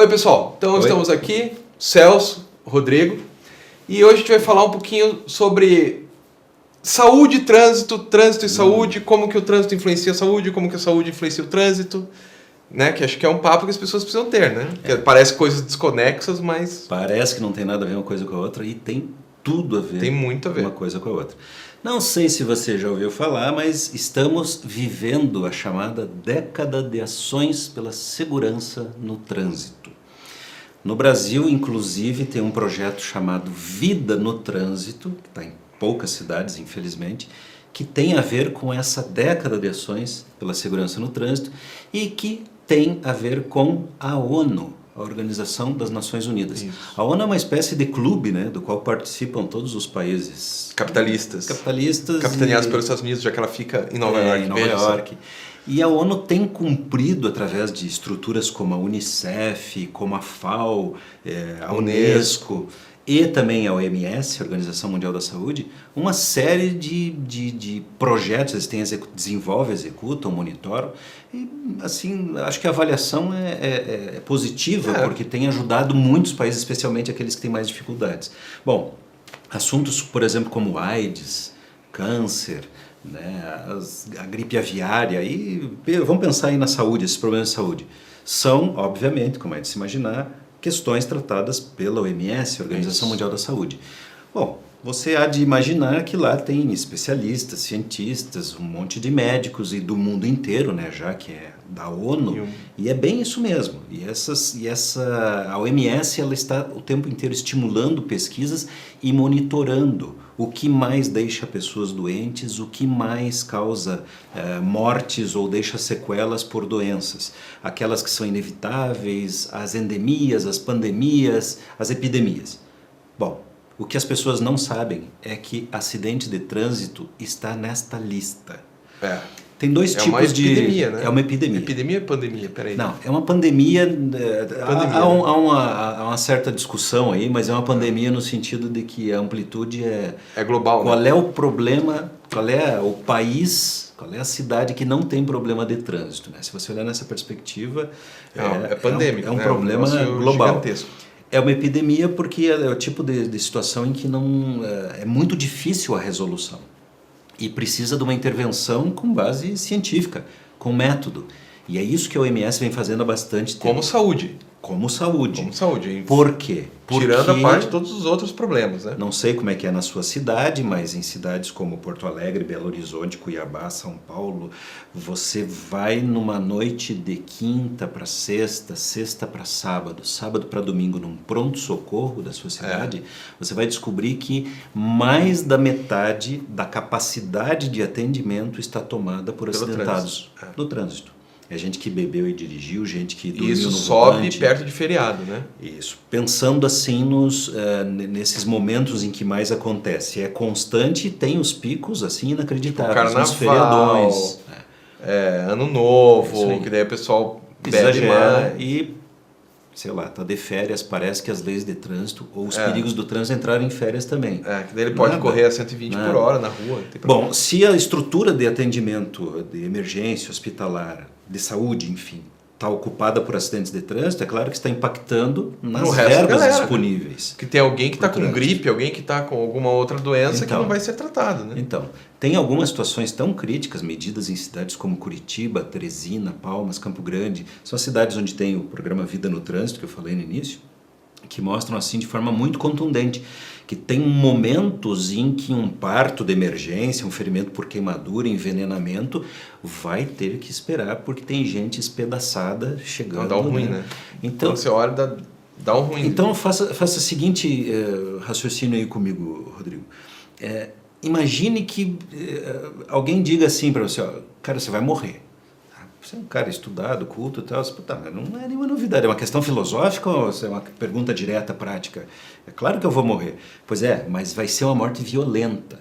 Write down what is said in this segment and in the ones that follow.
Oi, pessoal. Então, estamos aqui, Celso, Rodrigo, e hoje a gente vai falar um pouquinho sobre saúde, trânsito e saúde, como que o trânsito influencia a saúde, como que a saúde influencia o trânsito, né? Que acho que é um papo que as pessoas precisam ter, né? Parece coisas desconexas, mas... Parece que não tem nada a ver uma coisa com a outra e tem tudo a ver. Tem muito a ver. Uma coisa com a outra. Não sei se você já ouviu falar, mas estamos vivendo a chamada década de ações pela segurança no trânsito. No Brasil, inclusive, tem um projeto chamado Vida no Trânsito, que está em poucas cidades, infelizmente, que tem a ver com essa década de ações pela segurança no trânsito e que tem a ver com a ONU, a Organização das Nações Unidas. Isso. A ONU é uma espécie de clube, né, do qual participam todos os países Capitalistas. Capitaneados pelos Estados Unidos, já que ela fica em Nova York. E a ONU tem cumprido, através de estruturas como a Unicef, como a FAO, a Unesco e também a OMS, a Organização Mundial da Saúde, uma série de projetos, eles desenvolvem, executam, monitoram. E, assim, acho que a avaliação é positiva, porque tem ajudado muitos países, especialmente aqueles que têm mais dificuldades. Bom, assuntos, por exemplo, como AIDS, câncer, né, a gripe aviária, e vamos pensar aí na saúde, esses problemas de saúde. São, obviamente, como é de se imaginar, questões tratadas pela OMS, Organização Mundial da Saúde. Bom, você há de imaginar que lá tem especialistas, cientistas, um monte de médicos e do mundo inteiro, né, já que é da ONU, e é bem isso mesmo. A OMS ela está o tempo inteiro estimulando pesquisas e monitorando o que mais deixa pessoas doentes, o que mais causa mortes ou deixa sequelas por doenças. Aquelas que são inevitáveis, as endemias, as pandemias, as epidemias. Bom, o que as pessoas não sabem é que acidente de trânsito está nesta lista. Tem dois tipos de... É uma epidemia, né? É uma epidemia. Epidemia ou pandemia? Peraí. Não, é uma pandemia. Há uma certa discussão aí, mas é uma pandemia no sentido de que a amplitude é... É global, Qual né? é o problema, qual é o país, qual é a cidade que não tem problema de trânsito, né? Se você olhar nessa perspectiva... É pandêmico, é um né? problema negócio global. Gigantesco. É uma epidemia porque é o tipo de situação em que não é muito difícil a resolução e precisa de uma intervenção com base científica, com método. E é isso que a OMS vem fazendo há bastante tempo. Como saúde. Como saúde. Como saúde. Por quê? Tirando a parte de todos os outros problemas, né? Não sei como é que é na sua cidade, mas em cidades como Porto Alegre, Belo Horizonte, Cuiabá, São Paulo, você vai numa noite de quinta para sexta, sexta para sábado, sábado para domingo, num pronto-socorro da sua cidade, você vai descobrir que mais da metade da capacidade de atendimento está tomada por acidentados no trânsito. É gente que bebeu e dirigiu, gente que dormiu Isso no sobe volante. perto de feriado, né? Isso. Pensando assim nesses momentos em que mais acontece. É constante e tem os picos assim inacreditáveis. Carnaval, nos feriadões. Ano Novo, que daí o pessoal bebe mais. E, sei lá, tá de férias, parece que as leis de trânsito ou os perigos do trânsito entraram em férias também. Que daí ele pode correr a 120 por hora na rua. Não tem problema. Bom, se a estrutura de atendimento de emergência hospitalar, de saúde, enfim, está ocupada por acidentes de trânsito, é claro que está impactando nas verbas disponíveis. Que tem alguém que está com gripe, alguém que está com alguma outra doença que não vai ser tratado, né? Então, tem algumas situações tão críticas, medidas em cidades como Curitiba, Teresina, Palmas, Campo Grande, são cidades onde tem o programa Vida no Trânsito, que eu falei no início, que mostram assim de forma muito contundente que tem momentos em que um parto de emergência, um ferimento por queimadura, envenenamento, vai ter que esperar porque tem gente espedaçada chegando. Dá um ruim, né? Então você olha, dá um ruim. Então faça o seguinte raciocínio aí comigo, Rodrigo. Imagine que alguém diga assim para você, cara, você vai morrer. Você é um cara estudado, culto e tal. Não é nenhuma novidade. É uma questão filosófica ou é uma pergunta direta, prática? É claro que eu vou morrer. Pois é, mas vai ser uma morte violenta.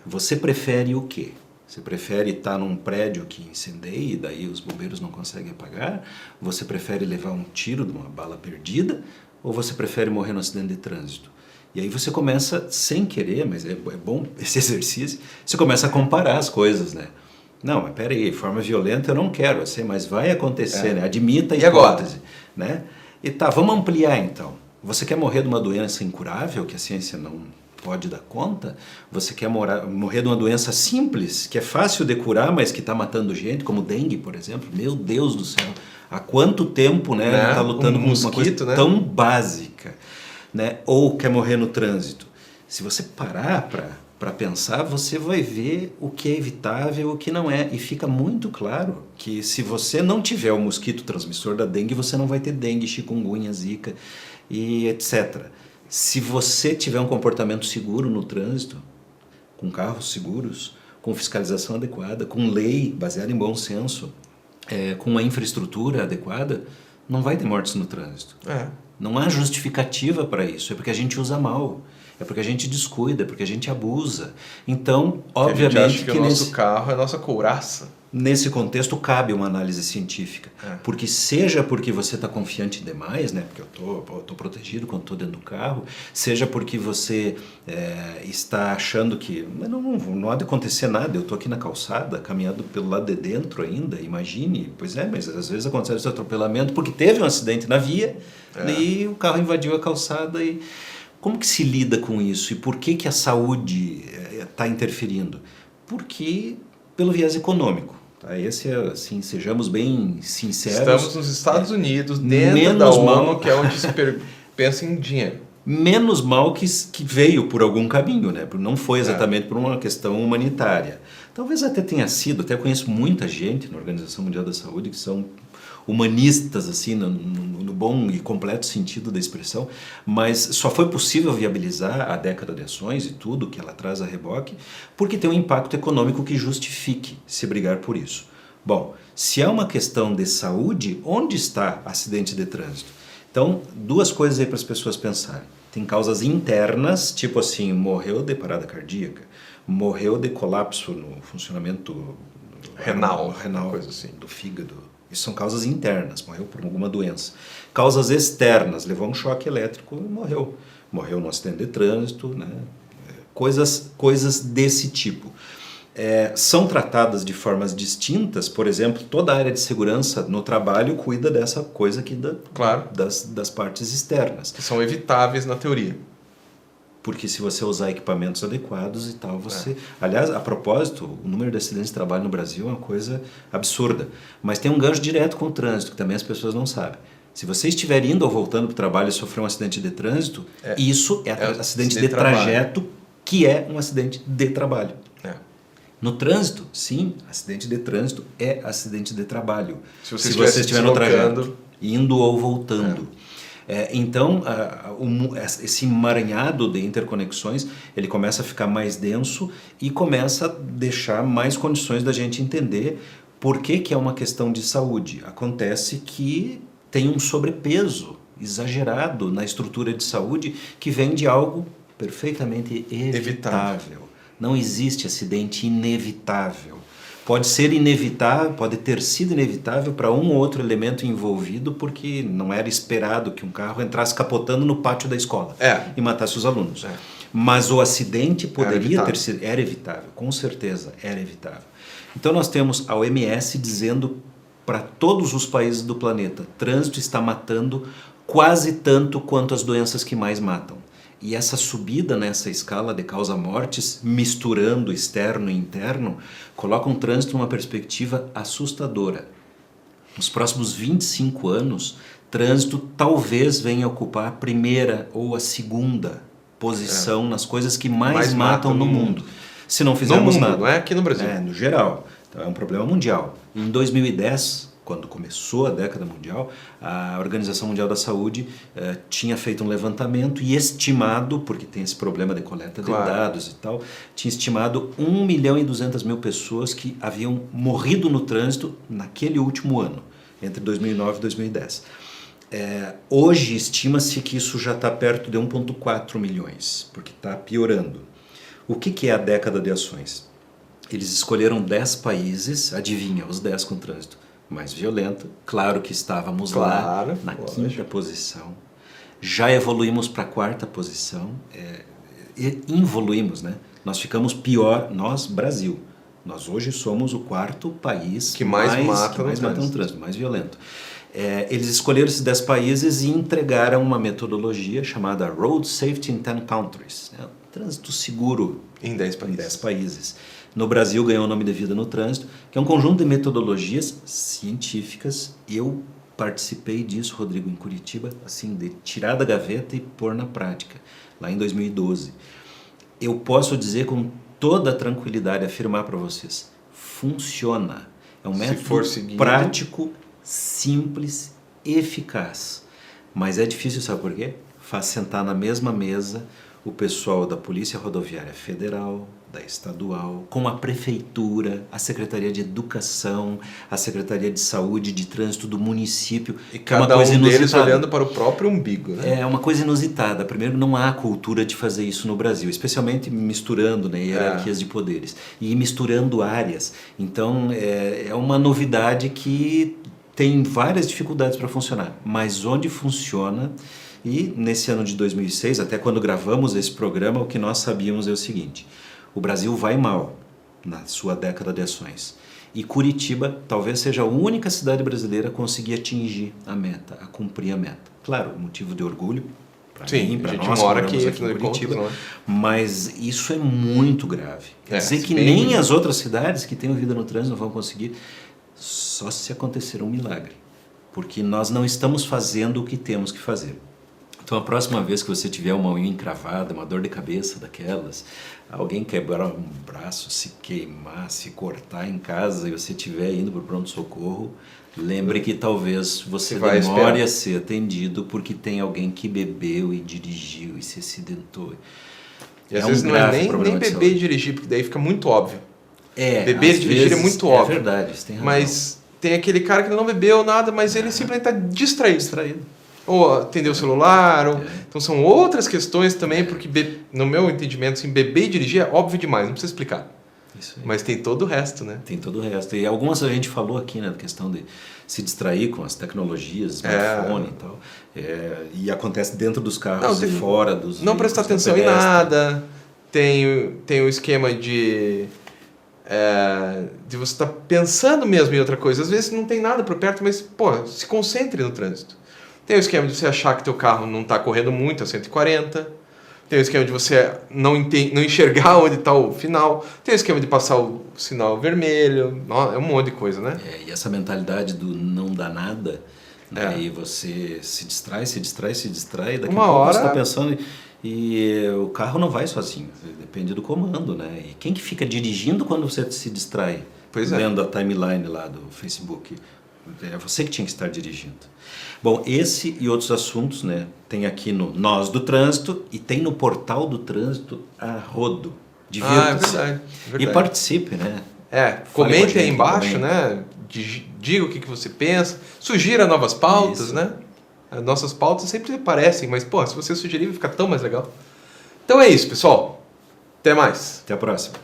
Você prefere o quê? Você prefere estar num prédio que incendeia e daí os bombeiros não conseguem apagar? Você prefere levar um tiro de uma bala perdida? Ou você prefere morrer no acidente de trânsito? E aí você começa, sem querer, mas é bom esse exercício, você começa a comparar as coisas, né? Não, mas peraí, forma violenta eu não quero, assim, mas vai acontecer, né? Admita a hipótese. né? E tá, vamos ampliar então. Você quer morrer de uma doença incurável, que a ciência não pode dar conta? Você quer morrer de uma doença simples, que é fácil de curar, mas que está matando gente, como dengue, por exemplo? Meu Deus do céu! Há quanto tempo, né, ele está lutando com uma coisa, né, tão básica, né? Ou quer morrer no trânsito? Se você parar para pensar, você vai ver o que é evitável e o que não é. E fica muito claro que se você não tiver o mosquito transmissor da dengue, você não vai ter dengue, chikungunya, zika e etc. Se você tiver um comportamento seguro no trânsito, com carros seguros, com fiscalização adequada, com lei baseada em bom senso, com uma infraestrutura adequada, não vai ter mortes no trânsito. Não há justificativa para isso, é porque a gente usa mal. É porque a gente descuida, é porque a gente abusa. Então, obviamente a gente acha que o nosso carro é a nossa couraça. Nesse contexto, cabe uma análise científica. Porque seja porque você está confiante demais, né? Porque eu tô protegido quando estou dentro do carro, seja porque você está achando que não há de acontecer nada, eu estou aqui na calçada, caminhando pelo lado de dentro ainda, imagine. Pois é, mas às vezes acontece esse atropelamento porque teve um acidente na via e o carro invadiu a calçada e... Como que se lida com isso? E por que a saúde está interferindo? Porque pelo viés econômico. Tá? Esse é, assim, sejamos bem sinceros. Estamos nos Estados Unidos, dentro da ONU, que é onde se pensa em dinheiro. Menos mal que veio por algum caminho, né? Não foi exatamente por uma questão humanitária. Talvez até tenha sido, até conheço muita gente na Organização Mundial da Saúde que são humanistas, assim, no bom e completo sentido da expressão, mas só foi possível viabilizar a década de ações e tudo que ela traz a reboque, porque tem um impacto econômico que justifique se brigar por isso. Bom, se é uma questão de saúde, onde está acidente de trânsito? Então, duas coisas aí para as pessoas pensarem. Tem causas internas, tipo assim, morreu de parada cardíaca, morreu de colapso no funcionamento renal, coisa assim, do fígado. Isso são causas internas, morreu por alguma doença. Causas externas, levou um choque elétrico e morreu. Morreu num acidente de trânsito, né? Coisas desse tipo. São tratadas de formas distintas, por exemplo, toda a área de segurança no trabalho cuida dessa coisa aqui das partes externas. Que são evitáveis na teoria. Porque se você usar equipamentos adequados e tal, você... Aliás, a propósito, o número de acidentes de trabalho no Brasil é uma coisa absurda. Mas tem um gancho direto com o trânsito, que também as pessoas não sabem. Se você estiver indo ou voltando para o trabalho e sofrer um acidente de trânsito, isso é acidente de trajeto, que é um acidente de trabalho. No trânsito, sim, acidente de trânsito é acidente de trabalho. Se você estiver no trajeto, indo ou voltando. Então, esse emaranhado de interconexões, ele começa a ficar mais denso e começa a deixar mais condições da gente entender por que é uma questão de saúde. Acontece que tem um sobrepeso exagerado na estrutura de saúde que vem de algo perfeitamente evitável. Não existe acidente inevitável. Pode ser inevitável, pode ter sido inevitável para um ou outro elemento envolvido porque não era esperado que um carro entrasse capotando no pátio da escola e matasse os alunos. Mas o acidente poderia ter sido... Era evitável, com certeza era evitável. Então nós temos a OMS dizendo para todos os países do planeta, trânsito está matando quase tanto quanto as doenças que mais matam. E essa subida nessa escala de causa-mortes, misturando externo e interno, coloca um trânsito numa perspectiva assustadora. Nos próximos 25 anos, trânsito talvez venha ocupar a primeira ou a segunda posição nas coisas que mais matam no mundo. Se não fizermos nada. Não é aqui no Brasil. No geral. Então é um problema mundial. Em 2010... quando começou a década mundial, a Organização Mundial da Saúde tinha feito um levantamento e estimado, porque tem esse problema de coleta de dados e tal, tinha estimado 1.200.000 pessoas que haviam morrido no trânsito naquele último ano, entre 2009 e 2010. Hoje estima-se que isso já está perto de 1,4 milhões, porque está piorando. O que é a década de ações? Eles escolheram 10 países, adivinha, os 10 com trânsito mais violento. Claro que estávamos lá na quinta posição. Já evoluímos para a quarta posição. Involuímos, né? Nós ficamos pior, nós, Brasil. Nós hoje somos o quarto país que mais mata no trânsito, mais violento. Eles escolheram esses 10 países e entregaram uma metodologia chamada Road Safety in 10 Countries, né? Trânsito seguro Em 10 em países. 10 países. No Brasil ganhou o nome de Vida no Trânsito, que é um conjunto de metodologias científicas. Eu participei disso, Rodrigo, em Curitiba, assim, de tirar da gaveta e pôr na prática, lá em 2012. Eu posso dizer com toda tranquilidade, afirmar para vocês, funciona. É um método prático, simples, eficaz. Mas é difícil, sabe por quê? Faz sentar na mesma mesa o pessoal da Polícia Rodoviária Federal, da Estadual, com a Prefeitura, a Secretaria de Educação, a Secretaria de Saúde, de Trânsito do município. E cada um deles olhando para o próprio umbigo, né? É uma coisa inusitada. Primeiro, não há cultura de fazer isso no Brasil, especialmente misturando, né, hierarquias de poderes e misturando áreas. Então, é uma novidade que tem várias dificuldades para funcionar, mas onde funciona. E nesse ano de 2006, até quando gravamos esse programa, o que nós sabíamos é o seguinte: o Brasil vai mal na sua década de ações. E Curitiba talvez seja a única cidade brasileira a conseguir atingir a meta, a cumprir a meta. Claro, motivo de orgulho para mim, para nós, mora aqui em Curitiba, Curitiba, contas, mas isso é muito grave. Quer dizer que bem nem muito. as outras cidades que têm vida no trânsito não vão conseguir, só se acontecer um milagre. Porque nós não estamos fazendo o que temos que fazer. Então, a próxima vez que você tiver uma unha encravada, uma dor de cabeça daquelas, alguém quebrar um braço, se queimar, se cortar em casa e você estiver indo para o pronto-socorro, lembre que talvez você demore a ser atendido porque tem alguém que bebeu e dirigiu e se acidentou. E às vezes não é nem beber e dirigir, porque daí fica muito óbvio. Beber e dirigir é muito óbvio. É verdade, você tem razão. Mas tem aquele cara que não bebeu nada, mas ele simplesmente está distraído. Ou atender o celular, então são outras questões também, porque no meu entendimento, assim, beber e dirigir é óbvio demais, não precisa explicar. Isso aí. Mas tem todo o resto, né? Tem todo o resto. E algumas a gente falou aqui, né, da questão de se distrair com as tecnologias, smartphone e tal. E acontece dentro dos carros e fora dos não prestar atenção em nada. Tem o esquema de você estar pensando mesmo em outra coisa. Às vezes não tem nada por perto, mas se concentre no trânsito. Tem o esquema de você achar que teu carro não está correndo muito a 140. Tem o esquema de você não enxergar onde está o final. Tem o esquema de passar o sinal vermelho. É um monte de coisa, né? E essa mentalidade do não dá nada, né? E você se distrai, daqui a pouco você está pensando e o carro não vai sozinho, depende do comando, né? E quem que fica dirigindo quando você se distrai? Vendo a timeline lá do Facebook. É você que tinha que estar dirigindo. Bom, esse e outros assuntos, né, tem aqui no Nós do Trânsito e tem no Portal do Trânsito a rodo. Divirta-se. É verdade. E participe, né? Comente aí embaixo, né? Diga o que você pensa. Sugira novas pautas, né? As nossas pautas sempre aparecem, mas, se você sugerir vai ficar tão mais legal. Então é isso, pessoal. Até mais. Até a próxima.